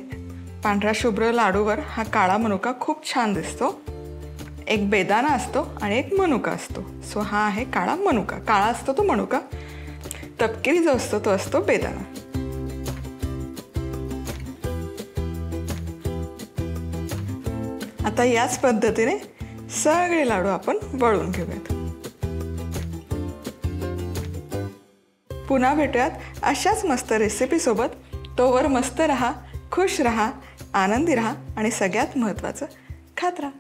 पांढऱ्या शुभ्र लाडूवर हा काळा मनुका खूप छान दिसतो. एक बेदाणा असतो आणि एक मनुका असतो. सो हा आहे काळा मनुका. काळा असतो तो मनुका, तपकिरी जो असतो तो असतो बेदाणा. आता याच पद्धतीने सगळे लाडू आपण वळून घेऊयात. पुन्हा भेटूयात अशाच मस्त रेसिपीसोबत. तोवर मस्त रहा, खुश रहा, आनंदी रहा आणि सगळ्यात महत्त्वाचं खात राहा.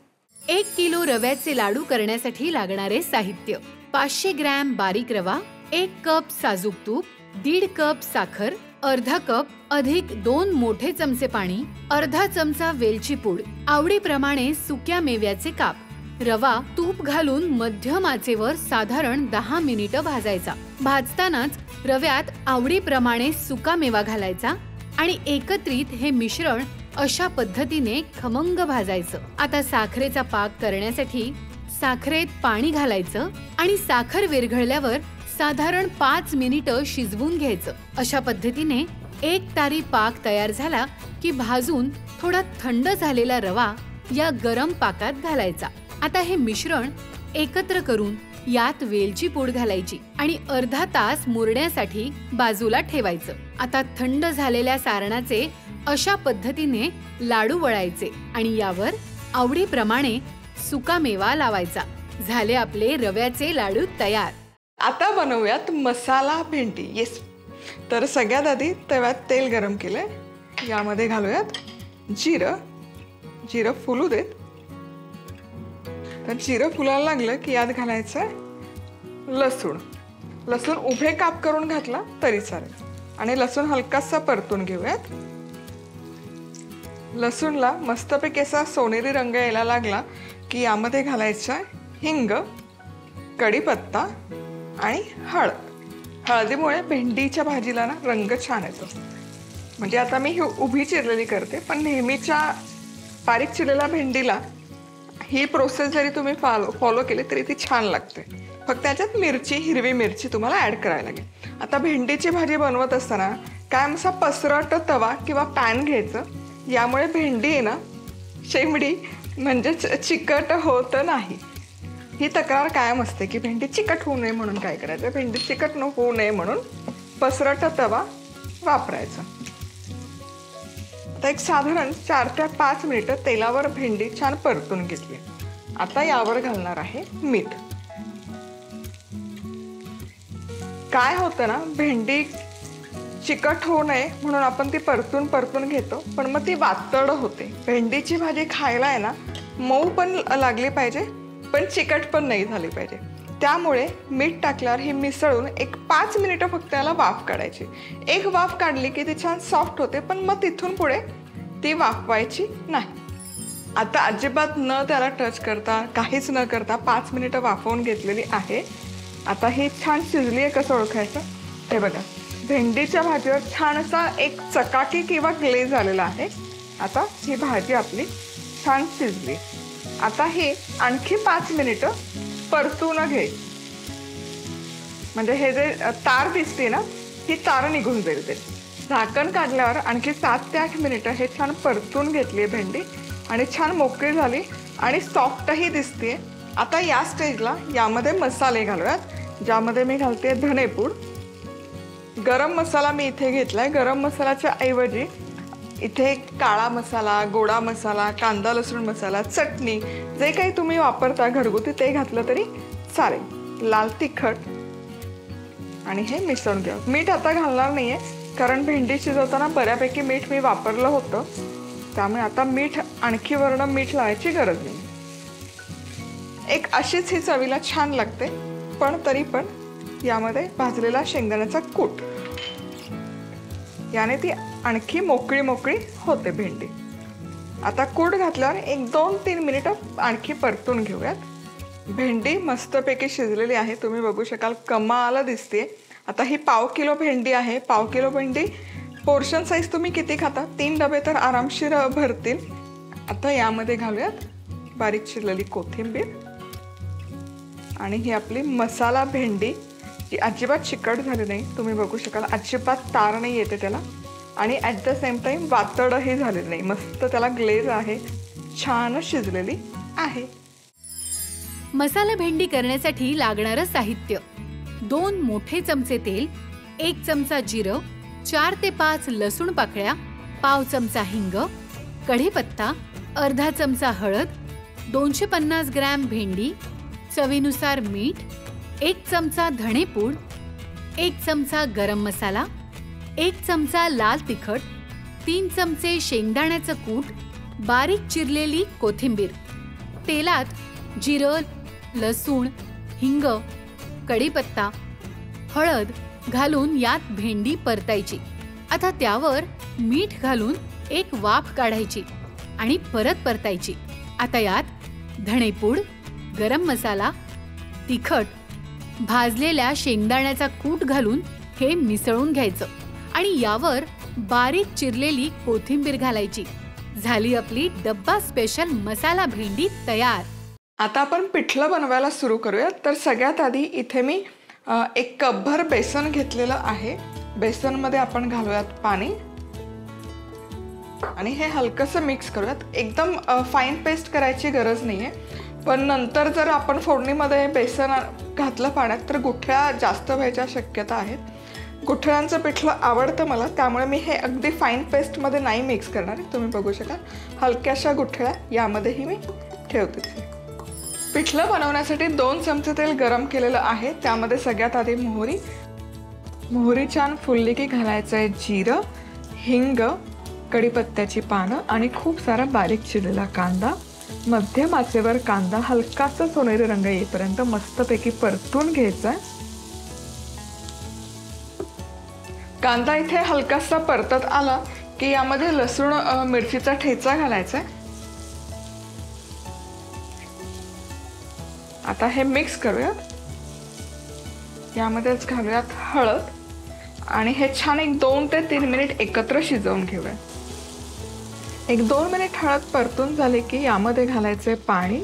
1 किलो रव्याचे लाडू करण्यासाठी लागणारे साहित्य: 500 ग्रॅम बारीक रवा, 1 कप साजूक तूप, 1.5 कप साखर, अर्धा कप अधिक 2 मोठे चमचे पाणी, अर्धा चमचा वेलची पूड, आवडीप्रमाणे सुक्या मेव्याचे काप. रवा तूप घालून मध्यम आचेवर साधारण 10 मिनिटं भाजायचा. भाजतानाच रव्यात आवडीप्रमाणे सुका मेवा घालायचा आणि एकत्रित हे मिश्रण अशा पद्धतीने खमंग भाजायचं. आता साखरेचा पाक करण्यासाठी साखरेत पाणी घालायचं आणि साखर विरघळल्यावर साधारण 5 मिनिटं शिजवून घ्यायचं. अशा पद्धतीने 1 तारी पाक तयार झाला की भाजून थोडा थंड झालेला रवा या गरम पाकात घालायचा. आता हे मिश्रण एकत्र करून यात वेलची पूड घालायची आणि अर्धा तास मुरण्यासाठी बाजूला ठेवायचं. आता थंड झालेल्या सारणाचे अशा पद्धतीने लाडू वळायचे आणि यावर आवडीप्रमाणे सुका मेवा लावायचा. झाले आपले रव्याचे लाडू तयार. आता बनवूयात मसाला भेंडी. येस, तर सगळ्यात आधी तव्यात तेल गरम केलंय. यामध्ये घालूयात जिरं. जिरं फुलू देत. तर जिरं फुलायला लागलं की यात घालायचं लसूण. लसूण उभे काप करून घातला तरी चालेल आणि लसूण हलकासा परतून घेऊयात. लसूणला मस्तपैकी असा सोनेरी रंग यायला लागला की यामध्ये घालायचा हिंग, कढीपत्ता आणि हळद. हळदीमुळे भेंडीच्या भाजीला ना रंग छान येतो. म्हणजे आता मी ही उभी चिरलेली करते, पण नेहमीच्या बारीक चिरलेल्या भेंडीला ही प्रोसेस जरी तुम्ही फॉलो केली तरी ती छान लागते. फक्त त्याच्यात मिरची, हिरवी मिरची तुम्हाला ॲड करायला लागेल. आता भेंडीची भाजी बनवत असताना कायम असा पसरट तवा किंवा पॅन घ्यायचं. यामुळे भेंडी आहे ना शेंबडी म्हणजेच चिकट होत नाही. ही तक्रार कायम असते की भेंडी चिकट होऊ नये म्हणून काय करायचं, भेंडी चिकट होऊ नये म्हणून पसरट तवा वापरायचा. आता एक साधारण 4 ते 5 मिनिटं तेलावर भेंडी छान परतून घेतली. आता यावर घालणार आहे मीठ. काय होतं ना, भेंडी चिकट होऊ नये म्हणून आपण ती परतून घेतो, पण मग ती वातड होते. भेंडीची भाजी खायला आहे ना मऊ पण लागली पाहिजे, पण चिकट पण नाही झाली पाहिजे. त्यामुळे मीठ टाकल्यावर ही मिसळून एक 5 मिनिटं फक्त त्याला वाफ काढायची. एक वाफ काढली की ती छान सॉफ्ट होते, पण मग तिथून पुढे ती वाफवायची नाही. आता अजिबात न त्याला टच करता, काहीच न करता 5 मिनिटं वाफवून घेतलेली आहे. आता ही छान शिजली आहे कसं ओळखायचं, हे बघा, भेंडीच्या भाजीवर छान असा एक चकाकी किंवा ग्लेज आलेला आहे. आता ही भाजी आपली छान शिजली. आता ही आणखी 5 मिनिटं परतून घे, म्हणजे हे जे तार दिसते ना ही तार निघून जाईल. ते झाकण काढल्यावर आणखी 7 ते 8 मिनिटं हे छान परतून घेतली आहे भेंडी आणि छान मोकळी झाली आणि सॉफ्टही दिसते. आता या स्टेजला यामध्ये मसाले घालूयात, ज्यामध्ये मी घालते धनेपूड. गरम मसाला मी इथे घेतलाय. गरम मसाल्याच्या ऐवजी इथे काळा मसाला, गोडा मसाला, कांदा लसूण मसाला, चटणी जे काही तुम्ही वापरता घरगुती ते घातलं तरी चालेल. लाल तिखट आणि हे मिसळून घ्या. मीठ आता घालणार नाहीये, कारण भेंडी शिजवताना बऱ्यापैकी मीठ मी वापरलं होतं, त्यामुळे आता मीठ आणखी वरण मीठ लावायची गरज नाही. एक अशीच ही चवीला छान लागते, पण तरी पण यामध्ये भाजलेला शेंगदाण्याचा कूट, याने ती आणखी मोकळी होते भेंडी. आता कूट घातल्यावर एक 2-3 मिनिटं आणखी परतून घेऊयात. भेंडी मस्तपैकी शिजलेली आहे, तुम्ही बघू शकाल, कमाल दिसते. आता ही 1/2 किलो भेंडी आहे. 1/2 किलो भेंडी पोर्शन साईज तुम्ही किती खाता, 3 डबे तर आरामशीर भरतील. आता यामध्ये घालूयात बारीक चिरलेली कोथिंबीर आणि ही आपली मसाला भेंडी, जी अजिबात चिकट झाली नाही, तुम्ही बघू शकाल, अजिबात तार नाही येते त्याला आणि ॲट द सेम टाईम वातडही झालेली नाही. मस्त त्याला ग्लेज आहे, छान शिजलेली आहे. मसाला भेंडी करण्यासाठी लागणारं साहित्य: 2 मोठे चमचे तेल, 1 चमचा जिरं, 4 ते 5 लसूण पाकळ्या, पाव चमचा हिंग, कढीपत्ता, अर्धा चमचा हळद, 250 ग्रॅम भेंडी, चवीनुसार मीठ, 1 चमचा धणेपूड, 1 चमचा गरम मसाला, 1 चमचा लाल तिखट, 3 चमचे शेंगदाण्याचं कूट, बारीक चिरलेली कोथिंबीर. तेलात जिरं, लसूण, हिंग, कढीपत्ता, हळद घालून यात भेंडी परतायची. आता त्यावर मीठ घालून एक वाफ काढायची आणि परत परतायची. आता यात धणेपूड, गरम मसाला, तिखट, भाजलेल्या शेंगदाण्याचा कूट घालून हे मिसळून घ्यायचं आणि यावर बारीक चिरलेली कोथिंबीर घालायची. झाली आपली डब्बा स्पेशल मसाला भेंडी तयार. आता आपण पिठलं बनवायला सुरू करूया. तर सगळ्यात आधी इथे मी 1 कपभर बेसन घेतलेलं आहे. बेसनमध्ये आपण घालूयात पाणी आणि हे हलकंसं मिक्स करूयात. एकदम फाईन पेस्ट करायची गरज नाही आहे, पण नंतर जर आपण फोडणीमध्ये बेसन घातलं पाण्यात तर गुठळ्या जास्त व्हायच्या शक्यता आहेत. गुठळ्यांचं पिठलं आवडतं मला, त्यामुळे मी हे अगदी फाईन पेस्टमध्ये नाही मिक्स करणार. तुम्ही बघू शकाल हलक्याशा गुठळ्या यामध्येही मी ठेवते. पिठलं बनवण्यासाठी 2 चमचे तेल गरम केलेलं आहे. त्यामध्ये सगळ्यात आधी मोहरी छान फुलली की घालायचं आहे जिरं, हिंग, कढीपत्त्याची पानं आणि खूप सारा बारीक चिरलेला कांदा. मध्यम आचेवर कांदा हलकासा सोनेरी रंग येईपर्यंत मस्तपैकी परतून घ्यायचा. कांदा इथे हलकासा परतत आला की यामध्ये लसूण मिरचीचा ठेचा घालायचा. आता हे मिक्स करूयात. यामध्येच घालूयात हळद आणि हे छान एक 2 ते 3 मिनिट एकत्र शिजवून घेऊया. एक 2 मिनिट हळद परतून झाली की यामध्ये घालायचे पाणी.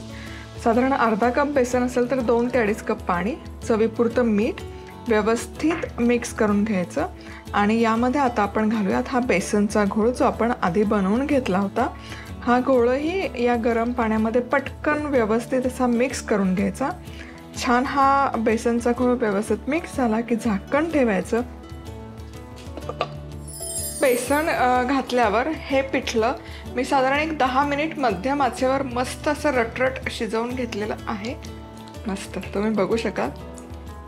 साधारण अर्धा कप बेसन असेल तर 2 ते 2.5 कप पाणी. चवीपुरतं मीठ व्यवस्थित मिक्स करून घ्यायचं. आणि यामध्ये आता आपण घालूयात हा बेसनचा घोळ जो आपण आधी बनवून घेतला होता. हा घोळही या गरम पाण्यामध्ये पटकन व्यवस्थित असा मिक्स करून घ्यायचा. छान हा बेसनचा घोळ व्यवस्थित मिक्स झाला की झाकण ठेवायचं. बेसन घातल्यावर हे पिठलं मी साधारण एक 10 मिनिट मध्यम आचेवर मस्त असं रटरट शिजवून घेतलेलं आहे. मस्त तुम्ही बघू शकाल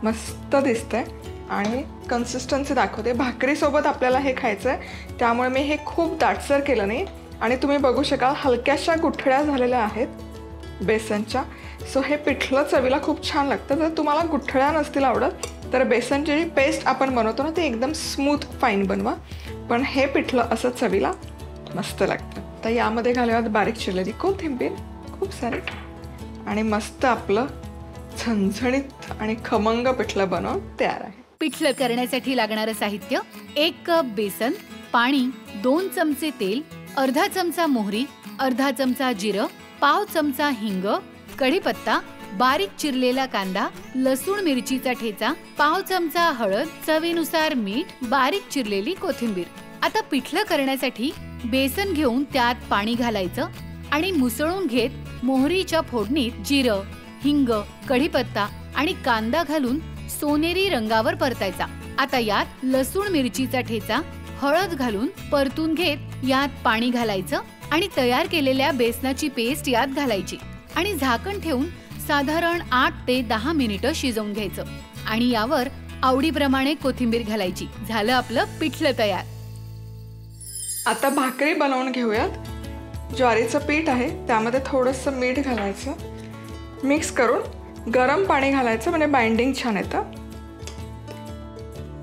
मस्त दिसतंय. आणि कन्सिस्टन्सी दाखवते. भाकरीसोबत आपल्याला हे खायचं आहे त्यामुळे मी हे खूप दाटसर केलं नाही. आणि तुम्ही बघू शकाल हलक्याशा गुठळ्या झालेल्या आहेत बेसनच्या. सो हे पिठलं चवीला खूप छान लागतं. जर तुम्हाला गुठळ्या नसतील आवडत तर बेसनची जी पेस्ट आपण बनवतो ना ती एकदम स्मूथ फाईन बनवा. पण हे पिठलं असं चवीला मस्त लागतं. तर यामध्ये घालूयात बारीक चिरलेली कोथिंबीर खूप सारी. आणि मस्त आपलं झणझणीत आणि खमंग पिठलं बनवून तयार आहे. पिठलं करण्यासाठी लागणारं साहित्य: 1 कप बेसन, पाणी, 2 चमचे तेल, अर्धा चमचा मोहरी, अर्धा चमचा जिरं, पाव चमचा हिंग, कढीपत्ता, बारीक चिरलेला कांदा, लसूण मिरचीचा ठेचा, पाव चमचा हळद, चवीनुसार मीठ, बारीक चिरलेली कोथिंबीर. आता पिठलं करण्यासाठी बेसन घेऊन त्यात पाणी घालायचं आणि मुसळून घेत मोहरीच्या फोडणीत जिरं, हिंग, कढीपत्ता आणि कांदा घालून सोनेरी रंगावर परतायचा. आता यात लसूण मिरचीचा ठेचा, हळद घालून परतून घेत यात पाणी घालायचं आणि तयार केलेल्या बेसनाची पेस्ट यात घालायची आणि झाकण ठेवून साधारण 8 ते 10 मिनिटं शिजवून घ्यायचं. आणि यावर आवडीप्रमाणे कोथिंबीर घालायची. झालं आपलं पिठलं तयार. आता भाकरी बनवून घेऊयात. ज्वारीचं पीठ आहे त्यामध्ये थोडंसं मीठ घालायचं. मिक्स करून गरम पाणी घालायचं म्हणजे बाइंडिंग छान येतं.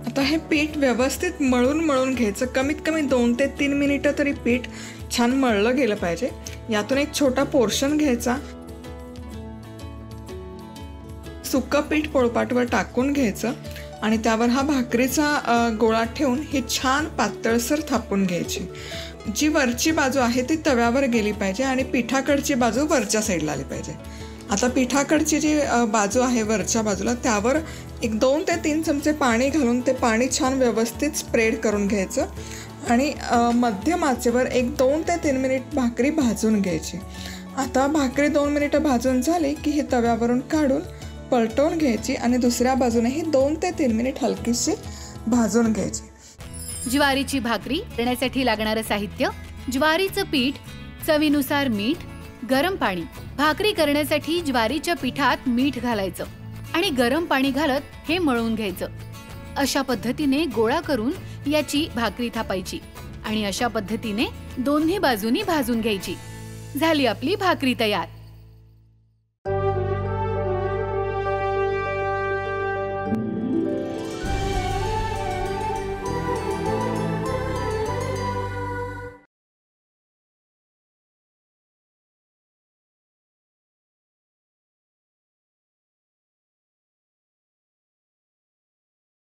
आता हे पीठ व्यवस्थित मळून घ्यायचं. कमीत कमी 2 ते 3 मिनिटं तरी पीठ छान मळलं गेलं पाहिजे. यातून एक छोटा पोर्शन घ्यायचा. सुकं पीठ पोळपाटवर टाकून घ्यायचं आणि त्यावर हा भाकरीचा गोळा ठेवून ही छान पातळसर थापून घ्यायची. जी वरची बाजू आहे ती तव्यावर गेली पाहिजे आणि पिठाकडची बाजू वरच्या साईडला आली पाहिजे. आता पिठाकडची जी बाजू आहे वरच्या बाजूला त्यावर एक 2 ते 3 चमचे पाणी घालून ते पाणी छान व्यवस्थित स्प्रेड करून घ्यायचं आणि मध्यम आचेवर एक 2 ते 3 मिनिट भाकरी भाजून घ्यायची. आता भाकरी 2 मिनिटं भाजून झाली की ही तव्यावरून काढून पलटवून घ्यायची आणि दुसऱ्या बाजूनेही 2 ते 3 मिनिट हलकीशी भाजून घ्यायची. ज्वारीची भाकरी करण्यासाठी लागणारं साहित्य: ज्वारीचं पीठ, चवीनुसार मीठ, गरम पाणी. भाकरी करण्यासाठी ज्वारीच्या पिठात मीठ घालायचं आणि गरम पाणी घालत हे मळून घ्यायचं. अशा पद्धतीने गोळा करून याची भाकरी थापायची आणि अशा पद्धतीने दोन्ही बाजूनी भाजून घ्यायची. झाली आपली भाकरी तयार.